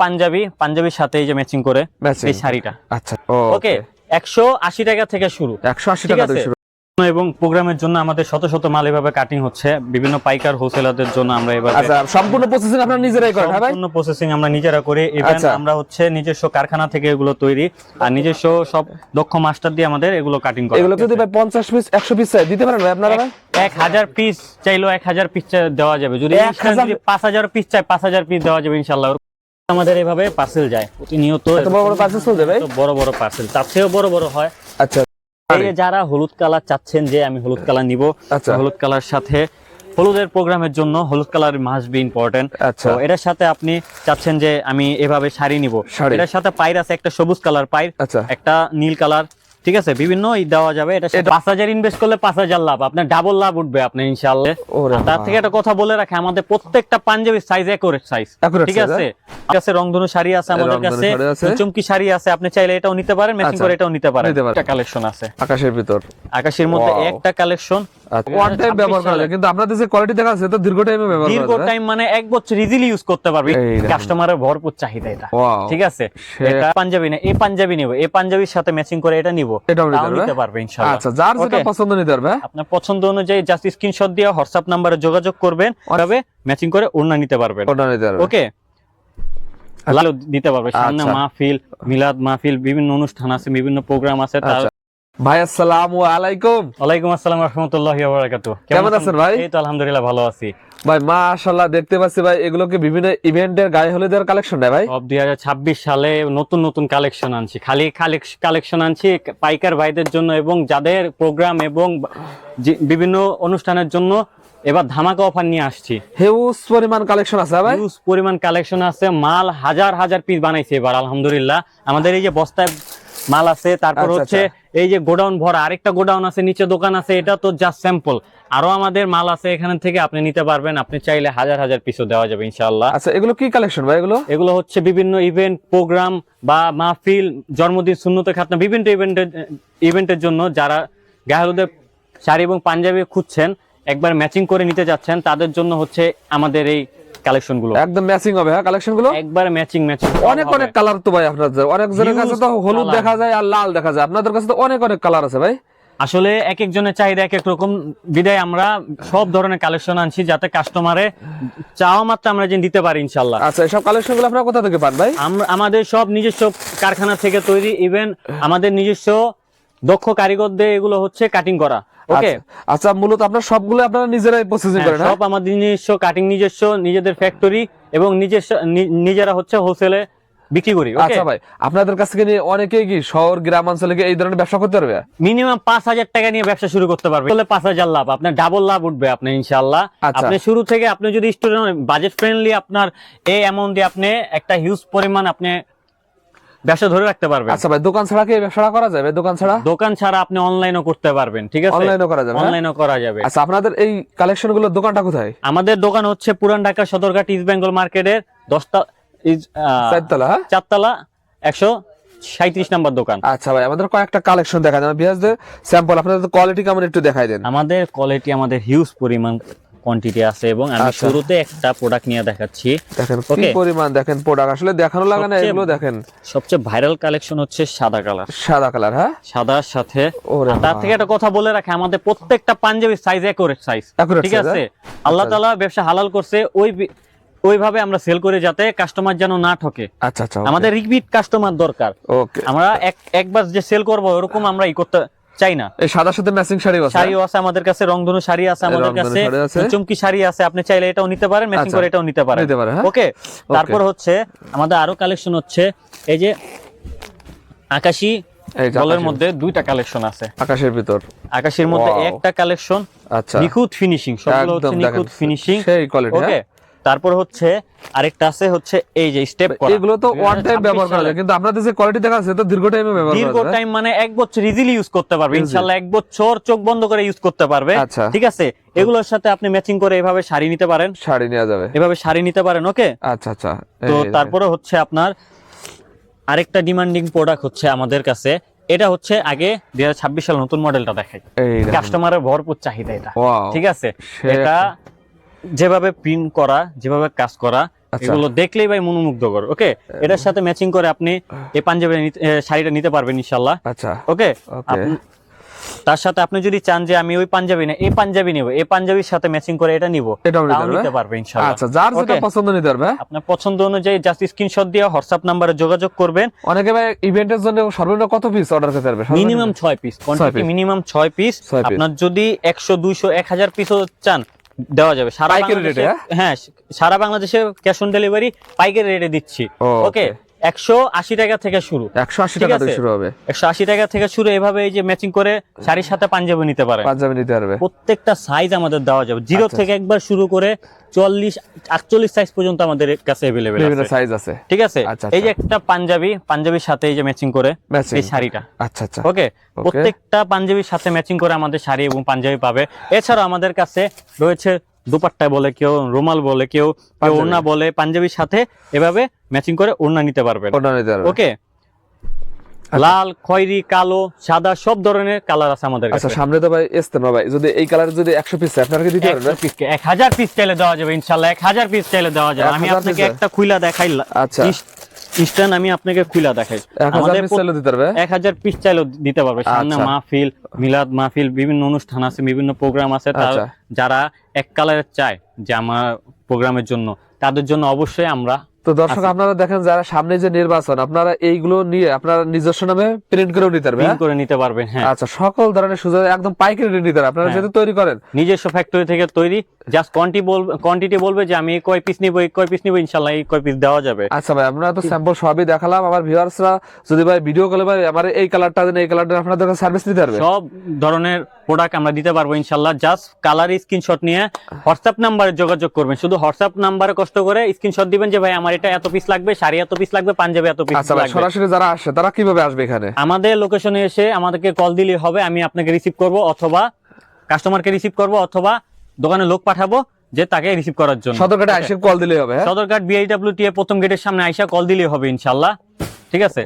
পাঞ্জাবির সাথে এই যে ম্যাচিং করে এই শাড়িটা। আচ্ছা ওকে 180 টাকা থেকে শুরু, 180 টাকা থেকে শুরু। এবং প্রোগ্রামের জন্য আমাদের শত শত মাল এভাবে কাটিং হচ্ছে বিভিন্ন পাইকার হোলসেলারদের জন্য আমরা এভাবে। আচ্ছা, সম্পূর্ণ প্রসেসিং আপনারা নিজেরাই করেন? হ্যাঁ ভাই, সম্পূর্ণ প্রসেসিং আমরা নিজেরা করি। ইভেন আমরা হচ্ছে নিজস্ব কারখানা থেকে এগুলো তৈরি আর নিজস্ব সব দক্ষ মাস্টার দিয়ে আমাদের এগুলো কাটিং করা। এগুলো যদি ভাই 50 পিস 100 পিস চাই দিতে পারেন ভাই আপনারা? ভাই 1000 পিস চাইলো 1000 পিস দেওয়া যাবে, যদি 5000 পিস চাই 5000 পিস দেওয়া যাবে ইনশাআল্লাহ। আমাদের এভাবে পার্সেল যায় প্রতিনিয়ত, এত বড় বড় পার্সেল চলে যাবে? বড় বড় পার্সেল, তার চেয়েও বড় বড় হয়। আচ্ছা, এই যারা হলুদ কালার চাচ্ছেন যে আমি হলুদ কালার নিব, হলুদ কালার সাথে হলুদের প্রোগ্রামের জন্য হলুদ কালার মাস্ট বি ইম্পর্টেন্ট। তো এটার সাথে আপনি চাচ্ছেন যে আমি এভাবে শাড়ি নিব, এটার সাথে পাইর আছে একটা সবুজ কালার পাইর, একটা নীল কালার, ঠিক আছে, বিভিন্ন দেওয়া যাবে। এটা 5000 ইনভেস্ট করলে 5000 লাভ, আপনার ডাবল লাভ উঠবে আপনি ইনশাআল্লাহ। তার থেকে একটা কথা বলে রাখে, আমাদের প্রত্যেকটা পাঞ্জাবির সাইজ একুরেট সাইজ, ঠিক আছে। আমার কাছে রংধনু শাড়ি আছে, আমাদের কাছে চুমকি শাড়ি আছে, আপনি চাইলে এটাও নিতে পারেন, ম্যাচিং করে এটাও নিতে পারেন। একটা কালেকশন আছে আকাশের ভিতর, আকাশের মধ্যে একটা কালেকশন ওয়ান টাইম ব্যবহার করা যায়, কিন্তু আপনাদের যে কোয়ালিটি দেখা যাচ্ছে তো দীর্ঘ টাইমে ব্যবহার করা যায়। দীর্ঘ টাইম মানে 1 বছর ইজিলি ইউজ করতে পারবে, কাস্টমারের ভরপুর চাহিদা এটা, ঠিক আছে। এটা পাঞ্জাবি না, এই পাঞ্জাবি নিব, এই পাঞ্জাবির সাথে ম্যাচিং করে এটা নিব, এটাও নিতে পারবে ইনশাআল্লাহ। আচ্ছা, যার যেটা পছন্দ নিতে পারবে, আপনার পছন্দ অনুযায়ী জাস্ট স্ক্রিনশট দিয়ে WhatsApp নম্বরে যোগাযোগ করবেন, তবে ম্যাচিং করে ওড়না নিতে পারবেন। ওকে, লাল দিতে পারবে। সামনে মাহফিল, মিলাদ মাহফিল, বিভিন্ন অনুষ্ঠান আছে, বিভিন্ন প্রোগ্রাম আছে। ভাই আসসালামু আলাইকুম। ওয়ালাইকুম আসসালাম ওয়া রাহমাতুল্লাহি ওয়া বারাকাতুহু। কেমন আছেন ভাই? এই তো আলহামদুলিল্লাহ ভালো আছি ভাই, মাশাআল্লাহ। দেখতে পাচ্ছি ভাই এগুলো কি বিভিন্ন ইভেন্টের গায়ে হলুদের কালেকশন না ভাই? সব 2026 সালে নতুন নতুন কালেকশন আনছি, খালি কালেকশন আনছি পাইকার ভাইদের জন্য এবং যাদের প্রোগ্রাম এবং বিভিন্ন অনুষ্ঠানের জন্য এবার ধামাকা অফার নিয়ে আসছি। হিউজ পরিমাণ কালেকশন আছে ভাই, হিউজ পরিমাণ কালেকশন আছে, মাল হাজার হাজার পিস বানাইছে এবার আলহামদুলিল্লাহ। আমাদের এই যে বস্তায় মাল আছে, তারপর হচ্ছে এই যে গোডাউন ভরা আরেকটা গোডাউন আছে, নিচে দোকান আছে, এটা তো জাস্ট স্যাম্পল, আরো আমাদের মাল আছে এখান থেকে আপনি নিতে পারবেন, আপনি চাইলে হাজার হাজার পিসও দেওয়া যাবে ইনশাআল্লাহ। আচ্ছা, এগুলো কি কালেকশন ভাই? এগুলো হচ্ছে বিভিন্ন ইভেন্ট প্রোগ্রাম বা মাহফিল, জন্মদিন, সুন্নতে খাতনা, বিভিন্ন ইভেন্টের জন্য যারা গায়ে হলুদের শাড়ি এবং পাঞ্জাবি খুঁজছেন, একবার ম্যাচিং করে নিতে যাচ্ছেন, তাদের জন্য হচ্ছে আমাদের এই কালেকশন গুলো একদম ম্যাচিং হবে। হ্যাঁ, কালেকশন গুলো একবার ম্যাচিং অনেক অনেক কালার তো ভাই আপনাদের, অনেক জনের কাছে তো হলুদ দেখা যায় আর লাল দেখা যায়, আপনাদের কাছে তো অনেক অনেক কালার আছে ভাই। আসলে এক একজনের চাহিদা এক এক রকম, বিদায় আমরা সব ধরনের কালেকশন আনছি যাতে কাস্টমারে চাওয়া মাত্র আমরা যে দিতে পারি ইনশাআল্লাহ। আচ্ছা, সব কালেকশন গুলো আপনারা কোথা থেকে পান ভাই? আমাদের সব নিজস্ব কারখানা থেকে তৈরি, ইভেন আমাদের নিজস্ব দক্ষ কারিগরদের এগুলো হচ্ছে কাটিং করা। ওকে, আচ্ছা, মূলত আপনারা সবগুলো আপনারা নিজেরাই প্রসেসিং করেন? সব আমাদের নিজস্ব কাটিং, নিজস্ব নিজেদের ফ্যাক্টরি এবং নিজেরা হচ্ছে হোলসেলে বিক্রি করি। আচ্ছা ভাই, আপনাদের কাছ থেকে অনেকেই কি শহর গ্রাম অঞ্চলে এই ধরনের ব্যবসা করতে পারবে? মিনিমাম 5000 টাকা নিয়ে ব্যবসা শুরু করতে পারবে, তাহলে 5000 লাভ, আপনার ডাবল লাভ উঠবে আপনার ইনশাআল্লাহ। আপনি শুরু থেকে আপনি যদি স্টুডেন্ট বাজেট ফ্রেন্ডলি, আপনার এই অ্যামাউন্ট দিয়ে আপনি একটা হিউজ পরিমাণ আপনি ব্যবসা ধরে রাখতে পারবেন। আচ্ছা ভাই, দোকান ছাড়া কি ব্যবসা করা যাবে? দোকান ছাড়া আপনি অনলাইনও করতে পারবেন, ঠিক আছে, অনলাইনও করা যাবে, অনলাইনও করা যাবে। আচ্ছা, আপনাদের এই কালেকশনগুলোর দোকানটা কোথায়? আমাদের দোকান হচ্ছে পুরান ঢাকা সদরঘাট ইস্ট বেঙ্গল মার্কেটের 4তলা 137 নাম্বার দোকান। আচ্ছা ভাই, আমাদের কয়েকটা কালেকশন দেখা দেন বিয়াসদের স্যাম্পল, আপনাদের কোয়ালিটি কেমন একটু দেখাই দেন। আমাদের কোয়ালিটি, আমাদের হিউজ পরিমাণ কোয়ান্টিটি আছে এবং আমি শুরুতে একটা প্রোডাক্ট নিয়ে দেখাচ্ছি। দেখেন কি পরিমাণ, দেখেন প্রোডাক্ট আসলে দেখানো লাগে না, এগুলো দেখেন। সবচেয়ে ভাইরাল কালেকশন হচ্ছে সাদা কালার। হ্যাঁ, সাদার সাথে তার থেকে একটা কথা বলে রাখে, আমাদের প্রত্যেকটা পাঞ্জাবির সাইজ একুরেট সাইজ, ঠিক আছে। আল্লাহ তাআলা ব্যবসা হালাল করছে ওইভাবে আমরা সেল করে যাতে কাস্টমার যেন না ঠকে। আচ্ছা, আমাদের রিপিট কাস্টমার দরকার। আমরা একবার যে সেল করবো ওরকম আমরা করতে চাই না। এই সাদার সাথে ম্যাচিং শাড়িও আছে আমাদের কাছে, রংধনু শাড়ি আছে আমাদের কাছে, চুমকি শাড়ি আছে, আপনি চাইলে এটাও নিতে পারেন, ম্যাচিং করে এটাও নিতে পারেন। ওকে, তারপর হচ্ছে আমাদের আরো কালেকশন হচ্ছে এই যে আকাশী বলের মধ্যে 2টা কালেকশন আছে। আকাশের মধ্যে একটা কালেকশন, আচ্ছা, নিখুঁত ফিনিশিং, সবগুলো হচ্ছে নিখুঁত ফিনিশিং, সেই কোয়ালিটি। ওকে, তারপর হচ্ছে আরেকটা আছে হচ্ছে এই যে স্টেপ করা, এগুলো তো ওয়ান টাইম ব্যবহার করা যায়, কিন্তু আপনাদের যে কোয়ালিটি দেখা যাচ্ছে তো দীর্ঘ টাইমে ব্যবহার করা যায়। দীর্ঘ টাইম মানে 1 বছর ইজিলি ইউজ করতে পারবে ইনশাআল্লাহ, 1 বছর চোখ বন্ধ করে ইউজ করতে পারবে, ঠিক আছে। এগুলোর সাথে আপনি ম্যাচিং করে এভাবে শাড়ি নিতে পারেন, শাড়ি নেওয়া যাবে, এভাবে শাড়ি নিতে পারেন। ওকে, আচ্ছা। তো তারপরে হচ্ছে আপনার আরেকটা ডিমান্ডিং প্রোডাক্ট হচ্ছে আমাদের কাছে, এটা হচ্ছে আগে 2026 সাল নতুন মডেলটা দেখাই, কাস্টমারের ভরপুর চাহিদা এটা, ঠিক আছে। এটা যেভাবে প্রিন্ট করা, যেভাবে কাজ করা, এগুলো দেখলেই ভাই মনোমুগ্ধকর। ওকে, এটার সাথে ম্যাচিং করে আপনি এই পাঞ্জাবি শাড়িটা নিতে পারবেন ইনশাআল্লাহ। আচ্ছা, ওকে। ওকে। তার সাথে আপনি যদি চান যে আমি ওই পাঞ্জাবি না এই পাঞ্জাবি নিব, এই পাঞ্জাবির সাথে ম্যাচিং করে এটা নিব, এটাও নিতে পারবে ইনশাআল্লাহ। আচ্ছা, যার যেটা পছন্দ নিতে পারবে। আপনার পছন্দ অনুযায়ী জাস্ট স্ক্রিনশট দিয়ে হোয়াটসঅ্যাপ নম্বরে যোগাযোগ করবেন। অনেকে ভাই ইভেন্টের জন্য সর্বনিম্ন কত পিস অর্ডার করতে পারবে? Minimum 6 piece, quantity minimum 6 piece. আপনার যদি 100 200 1000 পিসও চান দেওয়া যাবে সারা বাংলাদেশে। হ্যাঁ, সারা বাংলাদেশে ক্যাশ অন ডেলিভারি পাইকারি রেটে দিচ্ছি। ওকে, 180 টাকা থেকে শুরু, 180 টাকা থেকে শুরু হবে, 180 টাকা থেকে শুরু। এভাবে এই যে ম্যাচিং করে শাড়ির সাথে পাঞ্জাবি নিতে পারে, পাঞ্জাবি নিতে পারবে। প্রত্যেকটা সাইজ আমাদের দেওয়া যাবে, 0 থেকে একবার শুরু করে 40 48 সাইজ পর্যন্ত আমাদের কাছে अवेलेबल আছে, বিভিন্ন সাইজ আছে। ঠিক আছে। এই যে একটা পাঞ্জাবির সাথে এই যে ম্যাচিং করে এই শাড়িটা। আচ্ছা আচ্ছা, ওকে, প্রত্যেকটা পাঞ্জাবির সাথে ম্যাচিং করে আমাদের শাড়ি এবং পাঞ্জাবি পাবে। এছাড়াও আমাদের কাছে রয়েছে দুপাট্টা বলে, কেউ রুমাল বলে, কেউ ওড়না বলে, পাঞ্জাবির সাথে এভাবে ম্যাচিং করে ওড়না নিতে পারবেন। ওকে, লাল, খয়েরি, কালো, সাদা সব ধরনের কালার আছে আমাদের কাছে। আচ্ছা, সামনে তো ভাই ইস্তেমা ভাই, যদি এই কালার যদি 100 পিস আপনারা কি দিতে পারবেন? 1000 পিস চাইলে দেওয়া যাবে ইনশাআল্লাহ, 1000 পিস চাইলে দেওয়া যাবে। আমি আপনাকে একটা খুইলা দেখাই। আচ্ছা, ইনস্ট্যান্ট আমি আপনাকে খুইলা দেখাই। 1000 পিস চাইলে দিতে পারবে, 1000 পিস চাইলে দিতে পারবে। সামনে মাহফিল, মিলাদ মাহফিল, বিভিন্ন অনুষ্ঠান আছে, বিভিন্ন প্রোগ্রাম আছে। যারা এক কালারের চায় যে আমার প্রোগ্রামের জন্য, তাদের জন্য অবশ্যই আমরা। তো দর্শক আপনারা দেখেন, যারা সামনে যে নির্বাচন, আপনারা এইগুলো নিয়ে আপনারা নিজস্ব নামে প্রিন্ট করেও নিতে পারবেন, প্রিন্ট করে নিতে পারবেন। হ্যাঁ, আচ্ছা, সকল ধরনের সুযোগ একদম পাইকারি রেট নিতে পারবেন। আপনারা যেহেতু তৈরি করেন, নিজস্ব ফ্যাক্টরি থেকে তৈরি, জাস্ট কোয়ান্টিটি বলবে যে আমি কয় পিস নিব, কয় পিস নিব, ইনশাআল্লাহ এই কয় পিস দেওয়া যাবে। আচ্ছা ভাই, আমরা তো স্যাম্পল সবই দেখালাম। আমার ভিউয়ার্সরা যদি ভাই ভিডিও কলে ভাই আমার এই কালারটা দেন, এই কালারটা, আপনাদের কাছে সার্ভিস নিতে পারবে। সব ধরনের প্রোডাক্ট আমরা দিতে পারবো ইনশাআল্লাহ। জাস্ট কালার স্ক্রিনশট নিয়ে হোয়াটসঅ্যাপ নম্বরে যোগাযোগ করবেন। শুধু হোয়াটসঅ্যাপ নম্বরে কষ্ট করে স্ক্রিনশট দিবেন যে ভাই আমার এটা এত পিস লাগবে, শাড়ি এত পিস লাগবে, পাঞ্জাবি এত পিস আচ্ছা, লাগবে। সরাসরি যারা আসে তারা কিভাবে আসবে এখানে? আমাদের লোকেশনে এসে আমাদেরকে কল দিলেই হবে। আমি আপনাকে রিসিভ করব, অথবা কাস্টমারকে রিসিভ করব, অথবা দোকানে লোক পাঠাবো যে তাকে রিসিভ করার জন্য। সদরঘাটে আইসা কল দিলেই হবে। সদরঘাট BIWTA প্রথম গেটের সামনে আইসা কল দিলেই হবে ইনশাআল্লাহ, ঠিক আছে।